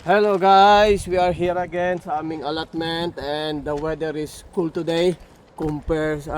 Hello guys, we are here again sa aming allotment and the weather is cool today compares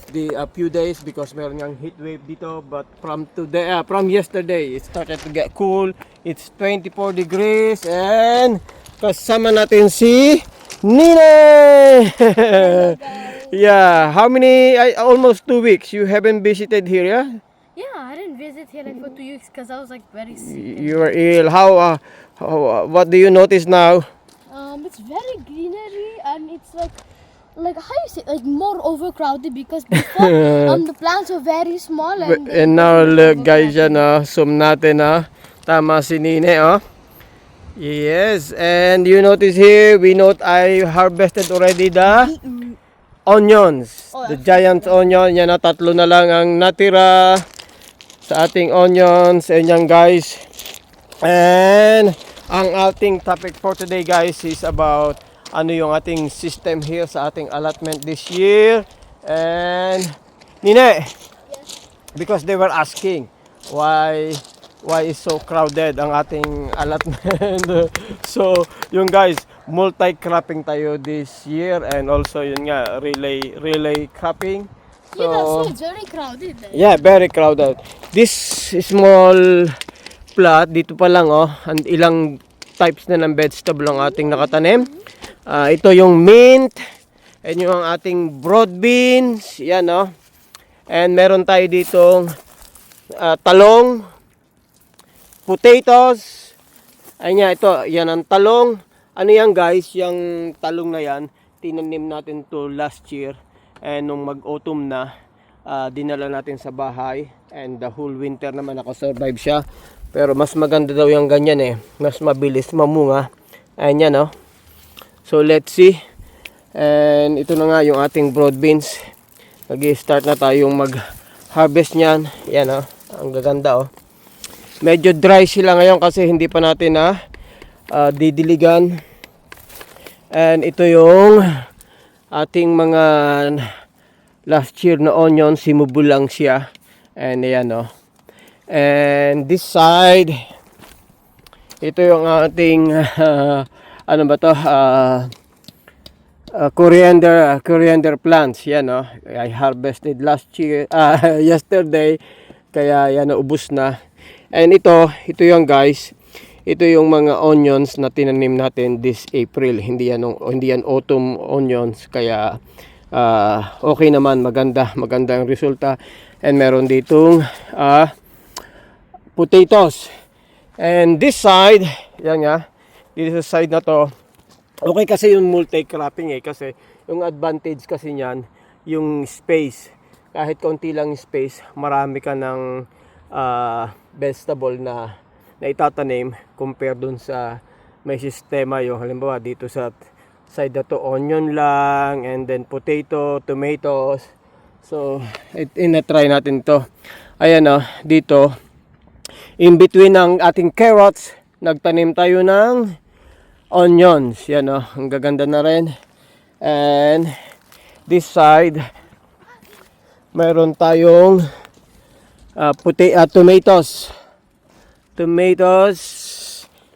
the few days because meron ngang heat wave dito, but from yesterday it started to get cool. It's 24 degrees and kasama natin si Nine. Yeah, how many almost 2 weeks you haven't visited here, yeah? Yeah, I didn't visit here like for 2 weeks because I was like very sick. You are ill. What do you notice now? It's very greenery and it's like how you say like more overcrowded because before the plants were very small and And now look guys, yan zoom natin Tama si Nine Yes, and you notice here, I harvested already the onions. Oh, The giant onion, yan tatlo na lang ang natira sa ating onions. And yan guys. And ang ating topic for today guys is about ano yung ating system here sa ating allotment this year. And Nine, because they were asking why is so crowded ang ating allotment. So yung guys, multi-cropping tayo this year and also yun nga relay cropping. So yeah, so it's very crowded there. yeah, very crowded. This small plot dito pa lang and ilang types na ng vegetable ang ating nakatanim. Ito yung mint and yung ating broad beans, yan and meron tayo ditong talong, potatoes. Ayun ito, yan ang talong. Ano yan guys, yung talong na yan, tinanim natin to last year. And nung mag-autumn na, dinala natin sa bahay. And the whole winter naman nakasurvive siya. Pero mas maganda daw yung ganyan mas mabilis mamunga. Ayan yan So let's see. And ito na nga yung ating broad beans. Nag-start na tayong mag-harvest niyan. Yan ang gaganda Medyo dry sila ngayon kasi hindi pa natin didiligan. And ito yung ating mga last year na onion, simubo lang siya. And ayan And this side, ito yung ating ano ba to? Coriander plants. Yan I harvested last year, yesterday. Kaya yan ubos na. And ito yung guys. Ito yung mga onions na tinanim natin this April. Hindi yan autumn onions. Kaya okay naman, maganda ang resulta. And meron ditong potatoes. And this side, yan this side na to. Okay kasi yung multi-cropping kasi yung advantage kasi niyan, yung space. Kahit konti lang space, marami ka ng vegetable na itatanim compare dun sa may sistema yung halimbawa dito sa side na to onion lang and then potato, tomatoes. So ina-try natin to. Ayan dito in between ng ating carrots nagtanim tayo ng onions. Yan ang gaganda na rin. And this side mayroon tayong tomatoes.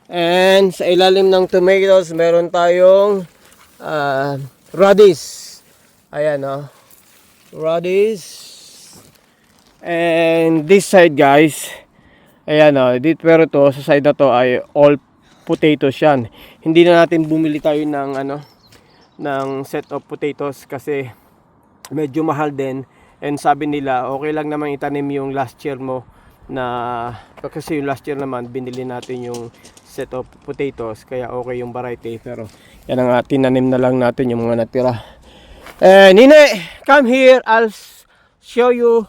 And sa ilalim ng tomatoes meron tayong radish. Ayan radish. And this side guys, ayan dito, pero to sa side na to ay all potatoes yan. Hindi na natin bumili tayo ng set of potatoes kasi medyo mahal din. And sabi nila, okay lang naman itanim yung last year mo na kasi yung last year naman binili natin yung set of potatoes kaya okay yung variety, pero yan ang tinanim na lang natin yung mga natira. Nine, come here, I'll show you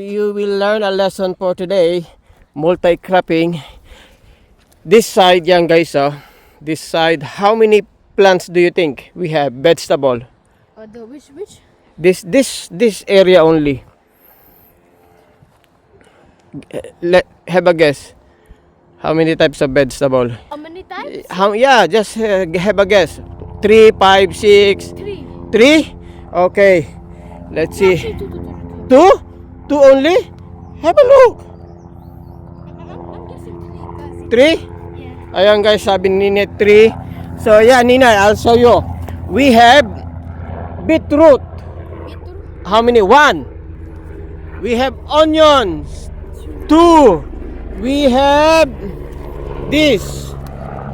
you will learn a lesson for today, multi-cropping. This side yan guys this side, how many plants do you think we have vegetable? Which? This area only. Have a guess. How many types of vegetable? How many times? Just have a guess. 3, 5, 6. 3. 3? Okay. Let's see. Actually, 2. 2? 2 only? Have a look. I'm guessing 3. 3? Yeah. Ayan guys, sabi ni Nina 3. So yeah, Nina, I'll show you. We have beetroot. Beetroot. How many? 1. We have onions. 2. We have this.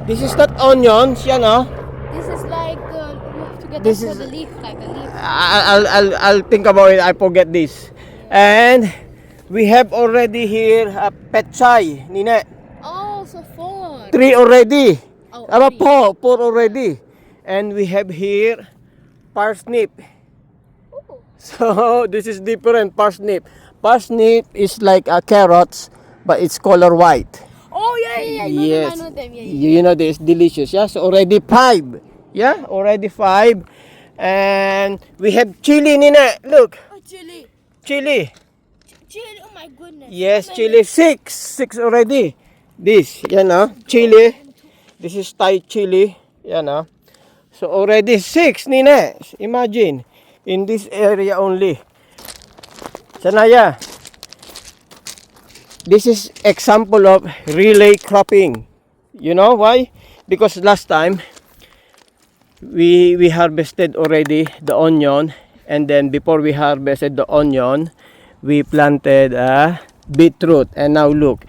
This is not onions, yan oh. This is like you have to get This this for is- the leaf, like a leaf. I'll think about it. I forget this. And we have already here a pechay, Nina. Oh, so 4. 3 already. Oh, About 3. 4 already. And we have here parsnip. Ooh. So this is different parsnip. Parsnip is like a carrots, but it's color white. Oh yeah. Yes. I know them. Yeah. You know this delicious. Yeah. So already 5. Yeah, already 5. And we have chili, Nina. Look, Oh, chili. chili. Chili. Oh my goodness. Yes, So chili many. 6 already. This, yan oh, chili. This is Thai chili. Yan oh. So already 6, Nina. Imagine, in this area only. Sanaya. This is example of relay cropping. You know why? Because last time we harvested already the onion, and then before we harvested the onion, we planted a beetroot. And now look,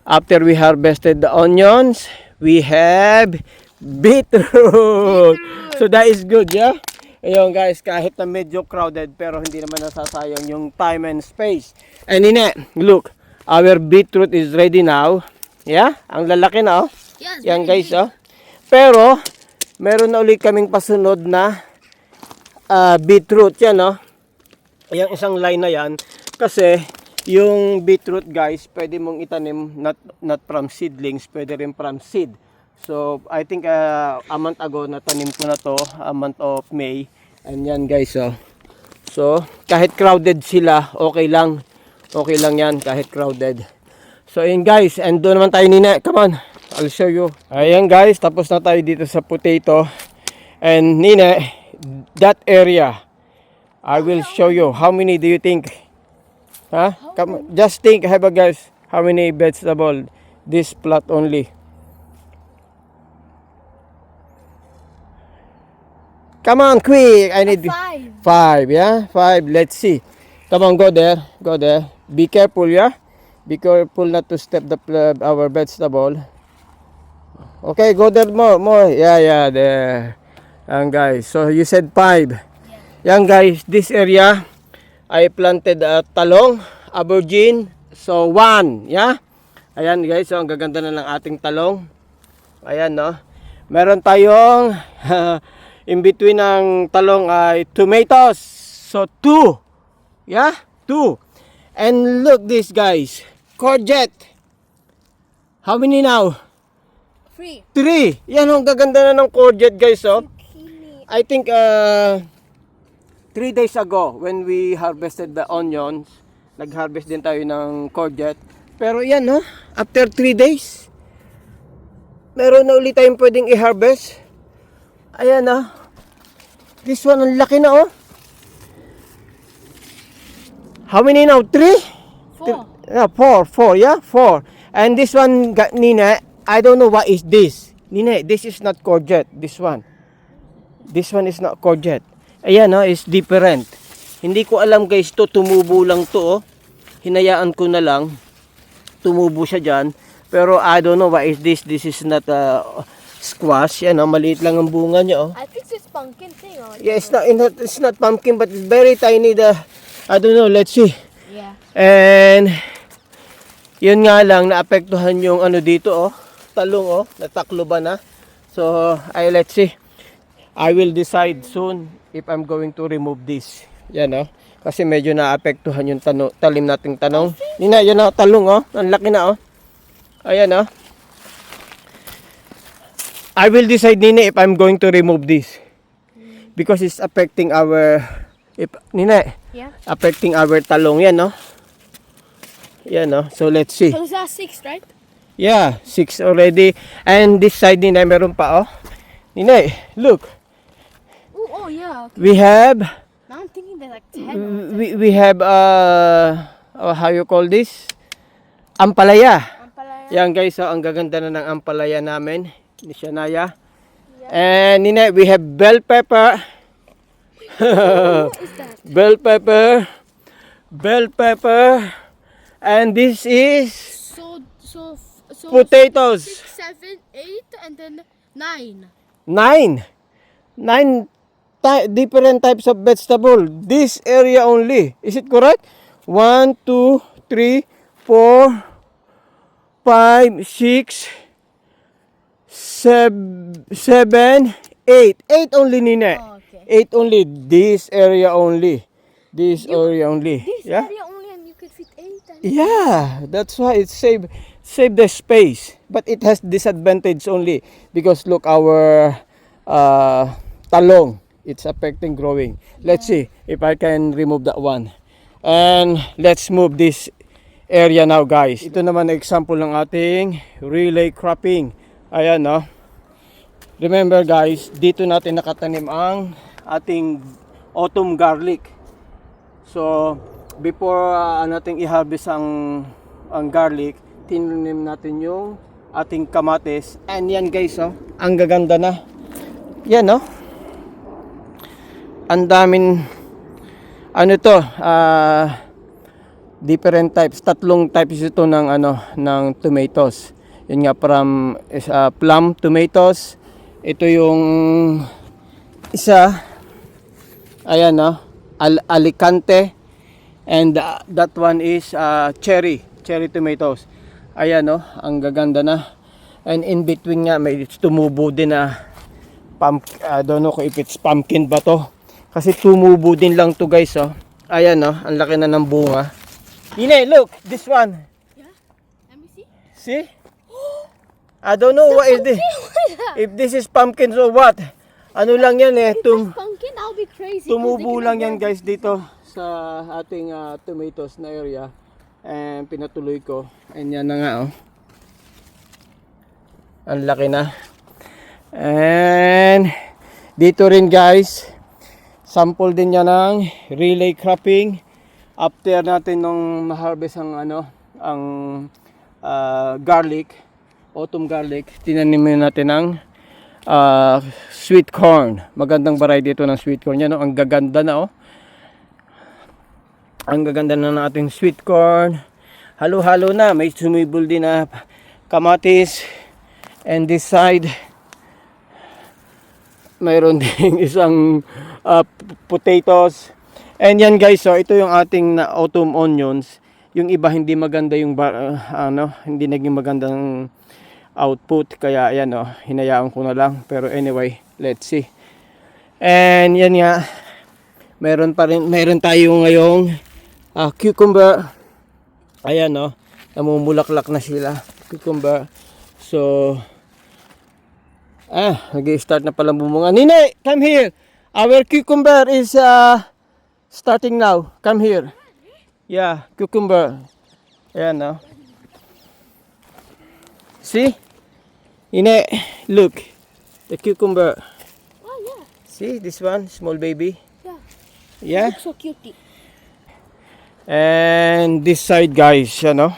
after we harvested the onions, we have beetroot. So that is good, yeah? Ayun guys, kahit na medyo crowded, pero hindi naman nasasayang yung time and space. And Nina, look, our beetroot is ready now. Yeah? Ang lalaki na, oh. Yes. Yan very guys, big. oh. Pero, meron na ulit kaming pasunod na beetroot. Yan, oh. Yung isang line na yan. Kasi, yung beetroot guys, pwede mong itanim not from seedlings, pwede rin from seed. So, I think a month ago natanim ko na to, a month of May. And yan guys, oh. So, kahit crowded sila, okay lang. Okay lang yan, kahit crowded. So, yun guys, and doon naman tayo, Nina. Come on, I'll show you. Ayan guys, tapos na tayo dito sa potato. And Nina, that area, I will show you. How many do you think? Huh? Come on, just think, have a guess. How many vegetable? This plot only. Come on, quick. I need 5. 5, yeah? 5. Let's see. Come on, go there. Go there. Be careful, yeah? Be careful not to step our vegetable. Okay, go there more. Yeah, there. And guys, so you said 5. Yan guys, this area, I planted talong, aubergine. So 1, yeah? Ayan guys, so ang gaganda na ng ating talong. Ayan, no? Meron tayong in between ng talong ay tomatoes. So 2. Yeah? 2. And look this guys. Courgette. How many now? 3. 3. Yan ang gaganda na ng courgette guys, oh. Zucchini. I think 3 days ago when we harvested the onions, nag-harvest din tayo ng courgette. Pero yan, no? After 3 days, meron na ulit tayong pwedeng i-harvest. Ayan, ah. This one, ang laki na, oh. How many now? 3? 4. Yeah, 4, yeah, 4. And this one, Nina, I don't know what is this. Nina, this is not courgette, this one. This one is not courgette. Ayan, no, is different. Hindi ko alam guys, to tumubo lang to, oh. Hinayaan ko na lang. Tumubo siya dyan. Pero I don't know what is this. This is not squash. Yan, oh, maliit lang ang bunga niya, oh. I think it's pumpkin thing. Or Yeah, it's not pumpkin, but it's very tiny. I don't know, let's see. Yeah. And yun nga lang, naapektuhan yung ano dito, oh. Talong, oh. Natakloban na. So, let's see. I will decide soon if I'm going to remove this. Yan, oh. Kasi medyo naapektuhan yung talim nating tanong. Nina, yan, oh, talong, oh. Ang laki na, oh. Ayan, oh. I will decide, Nina, if I'm going to remove this. Because it's affecting our... Nina, Yeah. affecting our talong yan, no? Yan, no? So, let's see. So that's 6, right? Yeah, 6 already. And this side, Nina, meron pa, oh. Nina, look. Oh yeah. Okay. We have... Now I'm thinking there's like 10. We have, how you call this? Ampalaya. Ampalaya. Yan guys, so ang gaganda na ng ampalaya namin ni Shania. And Nina, we have bell pepper. What is that? Bell pepper. Bell pepper. And this is So potatoes. 6, 7, 8, and then 9. 9 different types of vegetable. This area only. Is it correct? 1, 2, 3, 4, 5, 6, 7, 8. 8 only, Nina. Oh, okay. 8 only. This area only. This area only. This Yeah. area only, and you could fit 8. And Yeah, that's why it save the space, but it has disadvantage only because look our talong, it's affecting growing. Let's see if I can remove that one, and let's move this area now, guys. Ito naman na example ng ating relay cropping. Ayan, no. Remember guys, dito natin nakatanim ang ating autumn garlic. So before nating i-harvest ang garlic, tinanim natin yung ating kamatis. And yan guys, oh, ang gaganda na. Yan, no. Ang daming different types. 3 types ito ng ng tomatoes. Yun nga, from plum tomatoes. Ito yung isa. Ayan, no. Alicante. And that one is cherry tomatoes. Ayan, no, ang gaganda na. And in between nga may tumubo din na I don't know kung if it's pumpkin ba to. Kasi tumubo din lang to guys, oh. Ayan, no, ang laki na ng bunga. Ine, look, this one. yeah, let me see. See? I don't know what is this. If this is pumpkin or what. Ano lang yan eh. Pumpkin, I'll be crazy. 'cause Tumubo they lang cannot yan grow. guys dito sa ating tomatoes na area. And pinatuloy ko. And yan na nga, oh. Ang laki na. And dito rin guys, sample din yan ng relay cropping. After natin nung ma-harvest ang garlic, autumn garlic, tinanim natin ng sweet corn. Magandang variety dito ng sweet corn. Yan, oh, ang gaganda na, oh. Ang gaganda na ng ating sweet corn. Halo-halo na. May sumibol din na kamatis. And this side, mayroon din isang potatoes. And yan guys, so ito yung ating autumn onions. Yung iba hindi maganda yung hindi naging magandang output. Kaya ayan, oh, hinayaan ko na lang. Pero anyway, let's see. And yan nga, meron tayo ngayong cucumber. Ayan, no, namumulaklak na sila, cucumber. So nag-start na pala bumunga. Nine, come here. Our cucumber is starting now. Come here. Yeah, cucumber. Ayan, no. See? Nine, look. The cucumber. Oh yeah. See this one, small baby. Yeah. Yeah. Looks so cutie. And this side guys, ano?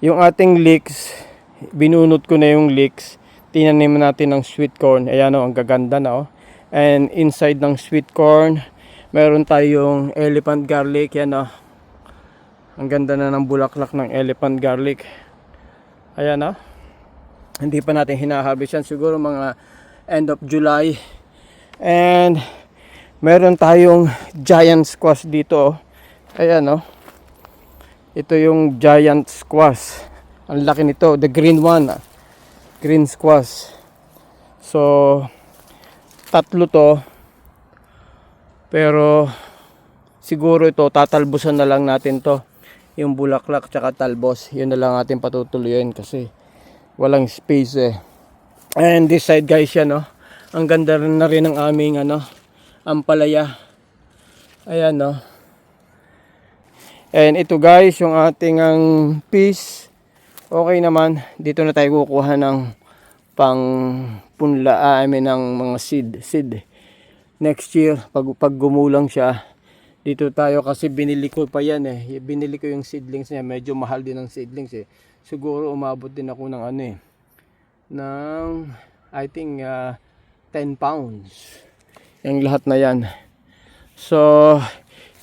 Yung ating leeks, binunot ko na yung leeks. Tinanim natin ng sweet corn. Ayan, oh, ang gaganda na, oh. And inside ng sweet corn, meron tayong elephant garlic. Yan, oh. Ang ganda na ng bulaklak ng elephant garlic. Ayan, oh. Hindi pa natin hinaharvest yan. Siguro mga end of July. And meron tayong giant squash dito, oh. Ayan, oh. Ito yung giant squash. Ang laki nito, the green one, green squash. So 3 to. Pero siguro ito tatalbusan na lang natin to. Yung bulaklak tsaka talbos, yun na lang natin patutuloyin kasi walang space eh. And this side guys, yan, oh. Ang ganda rin na rin ng aming ampalaya. Ayan, no. And ito guys, yung ating peas. Okay naman. Dito na tayo kukuha ng ng mga seed. Next year, pag gumulang siya, Dito tayo kasi binili ko pa yan eh. Binili ko yung seedlings niya. Medyo mahal din ang seedlings eh. Siguro umabot din ako ng ano eh. Ng I think 10 pounds. Yung lahat na yan. So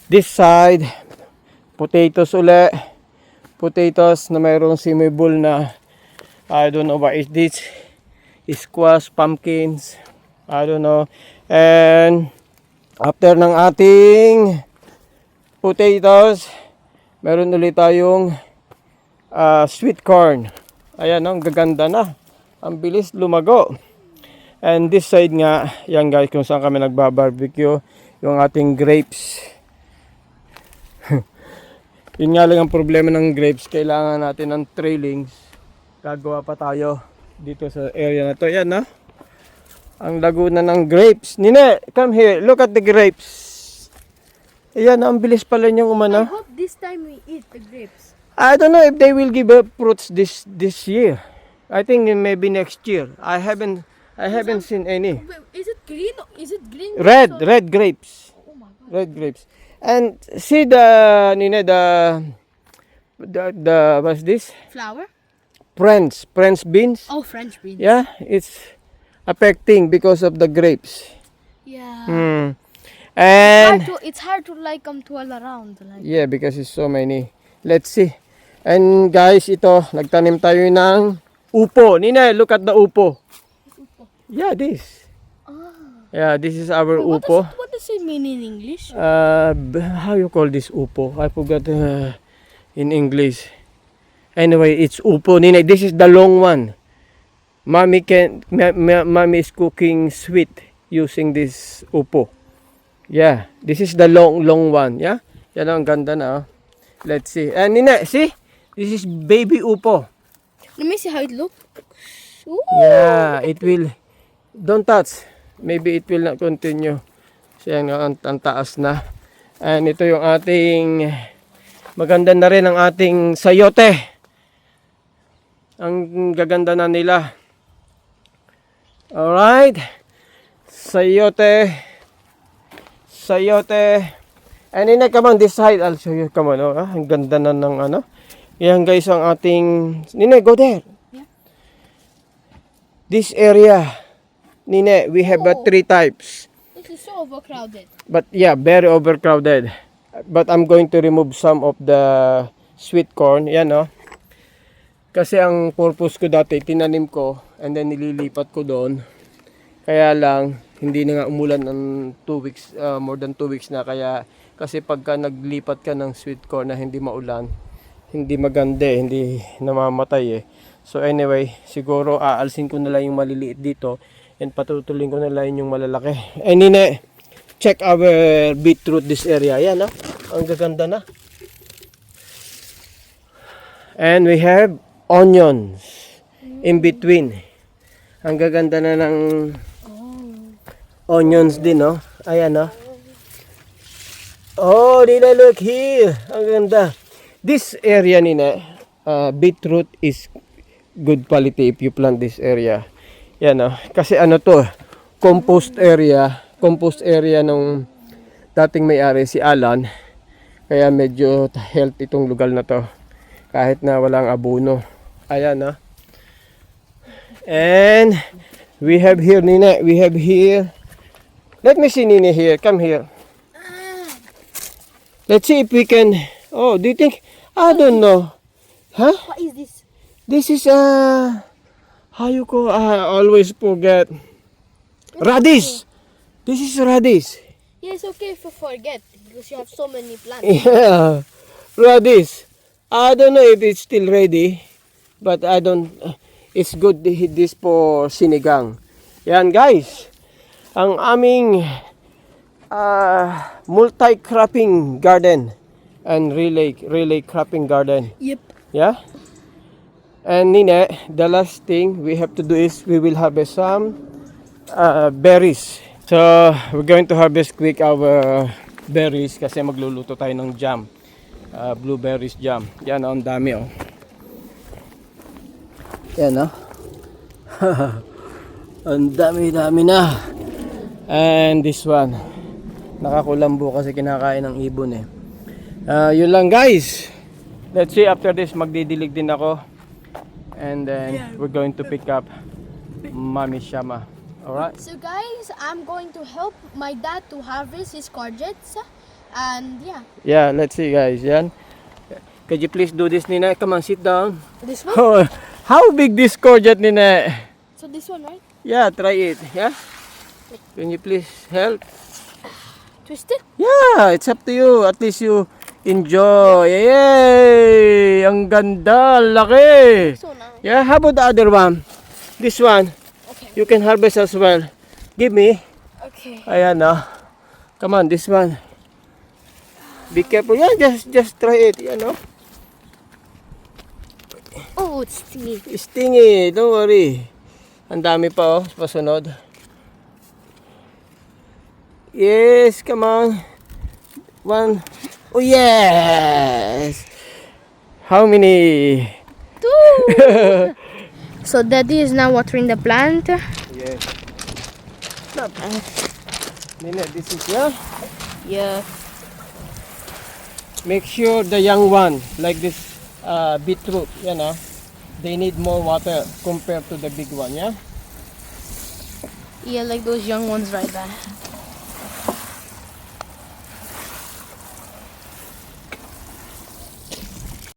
this side potatoes uli. Potatoes na mayroong simibol na I don't know what is this. Squash, pumpkins. I don't know. And after ng ating potatoes, meron ulit tayong sweet corn. Ayan, ang gaganda na. Ang bilis lumago. And this side nga, yan guys, kung saan kami nagbabarbecue, yung ating grapes. Yun nga lang ang problema ng grapes, kailangan natin ng trailings. Gagawa pa tayo dito sa area na to. Yan na. Ang laguna ng grapes. Nine, come here. Look at the grapes. Ayan, ang bilis pala niyang I umano. hope this time we eat the grapes. I don't know if they will give up fruits this year. I think maybe next year. I haven't seen any. Wait, is it green? Is it green? Red grapes. Oh my god. Red grapes. And see the Nina, the what's this? Flower? French beans. Oh, French beans. Yeah, it's affecting because of the grapes. Yeah. And It's hard to like come to all around. Like. yeah, because it's so many. Let's see. And guys, ito, nagtanim tayo ng upo. Nina, look at the upo. Yeah, this. Yeah, this is our upo. What does it mean in English? How you call this upo? I forgot in English. Anyway, it's upo. Nina, this is the long one. Mommy is cooking sweet using this upo. Yeah, this is the long one. Yeah, yan ang ganda na. Let's see. And Nina, see? This is baby upo. Let me see how it looks. Ooh. Yeah, it will. Don't touch. Maybe it will not continue. Siya ang taas na. And ito yung ating maganda na rin ang ating sayote. Ang gaganda na nila. Alright. Sayote. And then come on this side. I'll show you. Come on. Oh, ang ganda na ng ano. Yan guys ang ating. Nina, go there. Yeah. This area. Nina, we have 3 types. This is so overcrowded. But yeah, very overcrowded. But I'm going to remove some of the sweet corn. Yan no. Kasi ang purpose ko dati, tinanim ko and then nililipat ko doon. Kaya lang, hindi na nga umulan ng 2 weeks, more than 2 weeks na. Kaya, kasi pagka naglipat ka ng sweet corn na hindi maulan, hindi maganda eh, hindi namamatay eh. So anyway, siguro aalsin ko na lang yung maliliit dito and patutulin ko na lang yung malalaki. And Nina, check our beetroot this area. Yan ah, ang gaganda na. And we have onions in between. Ang gaganda na ng onions din, no? Ayan, no? Oh, Nina, look here. Ang ganda. This area, Nina, beetroot is good quality if you plant this area. Yan, no? Kasi ano to, compost area nung dating may-ari si Alan. Kaya medyo health itong lugar na to. Kahit na walang abono. Ayan, no? And we have here, Nina, let me see, Nina, here. Come here. Let's see if we can. Oh, do you think? I don't know. Huh? What is this? This is how you call? I always forget. Radish. This is radish. Yeah, it's okay if you forget because you have so many plants. Yeah, radish. I don't know if it's still ready, but I don't. It's good to hit this for sinigang. Yan guys, ang aming multi-cropping garden and relay cropping garden. Yep. Yeah. And Nina, the last thing we have to do is we will harvest some berries. So we're going to harvest quick our berries kasi magluluto tayo ng jam. Blueberries jam. Yan, ang dami oh. Yan oh. Ang dami na. And this one. Nakakulambo kasi kinakain ng ibon eh. Yun lang guys. Let's see after this magdidilig din ako. And then we're going to pick up Mami Shama. Alright? So guys, I'm going to help my dad to harvest his courgettes. And yeah. Yeah, let's see guys. Yan. Could you please do this, Nina? Come on, sit down. This one? Oh, how big this courgette, Nina? So this one, right? Yeah, try it. Yeah? Can you please help? Twist it? Yeah, it's up to you. At least you enjoy. Yay! Ang ganda, laki. So nice. Yeah, how about the other one? This one, Okay. you can harvest as well. Give me. Okay. Ayan na. Come on, this one. Be careful. Yeah, just try it. You know. Oh, it's stingy. Stingy. Don't worry. Ang dami pa oh, pasunod. Yes, come on. One. Oh, yes. How many? 2. So Daddy is now watering the plant. Yes. Not bad. Nina, this is yeah. Yeah. Make sure the young one, like this beetroot, you know, they need more water compared to the big one, yeah? Yeah, like those young ones right there.